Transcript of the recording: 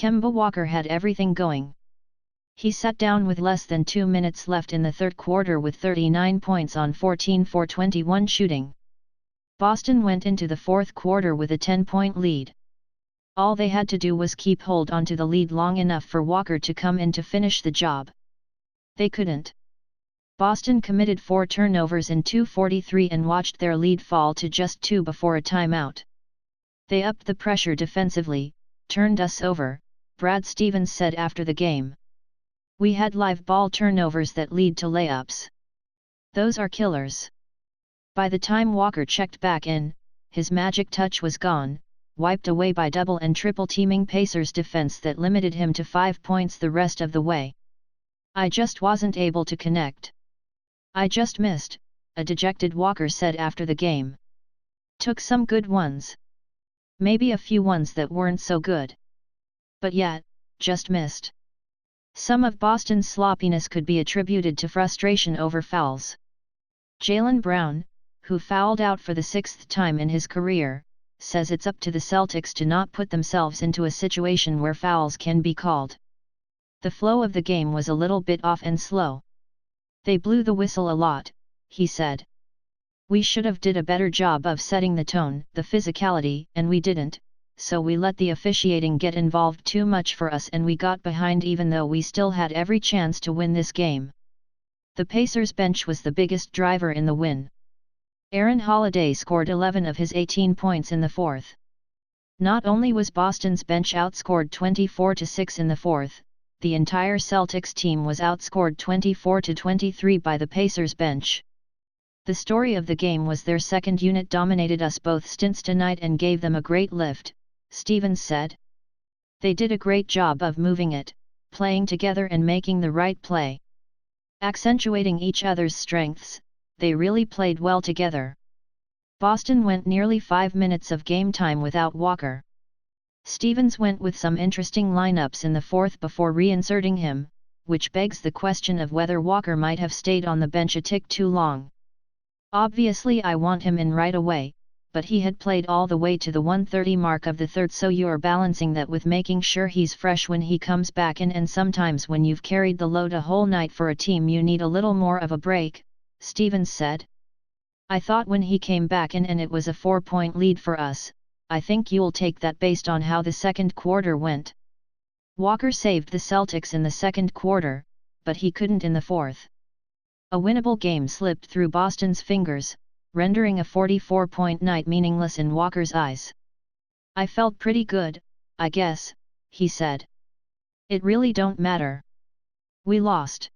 Kemba Walker had everything going. He sat down with less than 2 minutes left in the third quarter with 39 points on 14 for 21 shooting. Boston went into the fourth quarter with a 10-point lead. All they had to do was keep hold onto the lead long enough for Walker to come in to finish the job. They couldn't. Boston committed 4 turnovers in 2:43 and watched their lead fall to just 2 before a timeout. They upped the pressure defensively, turned us over, Brad Stevens said after the game. We had live ball turnovers that lead to layups. Those are killers. By the time Walker checked back in, his magic touch was gone, wiped away by double and triple teaming Pacers defense that limited him to 5 points the rest of the way. I just wasn't able to connect. I just missed, a dejected Walker said after the game. Took some good ones. Maybe a few ones that weren't so good. But yeah, just missed. Some of Boston's sloppiness could be attributed to frustration over fouls. Jaylen Brown, who fouled out for the 6th time in his career, says it's up to the Celtics to not put themselves into a situation where fouls can be called. The flow of the game was a little bit off and slow. They blew the whistle a lot, he said. We should have did a better job of setting the tone, the physicality, and we didn't, so we let the officiating get involved too much for us and we got behind even though we still had every chance to win this game. The Pacers bench was the biggest driver in the win. Aaron Holiday scored 11 of his 18 points in the fourth. Not only was Boston's bench outscored 24-6 in the fourth, the entire Celtics team was outscored 24-23 by the Pacers bench. The story of the game was their second unit dominated us both stints tonight and gave them a great lift, Stevens said. They did a great job of moving it, playing together and making the right play. Accentuating each other's strengths, they really played well together. Boston went nearly 5 minutes of game time without Walker. Stevens went with some interesting lineups in the fourth before reinserting him, which begs the question of whether Walker might have stayed on the bench a tick too long. Obviously I want him in right away, but he had played all the way to the 1:30 mark of the third, so you're balancing that with making sure he's fresh when he comes back in, and sometimes when you've carried the load a whole night for a team you need a little more of a break, Stevens said. I thought when he came back in and it was a 4-point lead for us, I think you'll take that based on how the second quarter went. Walker saved the Celtics in the second quarter, but he couldn't in the fourth. A winnable game slipped through Boston's fingers, rendering a 44-point night meaningless in Walker's eyes. I felt pretty good, I guess, he said. It really don't matter. We lost.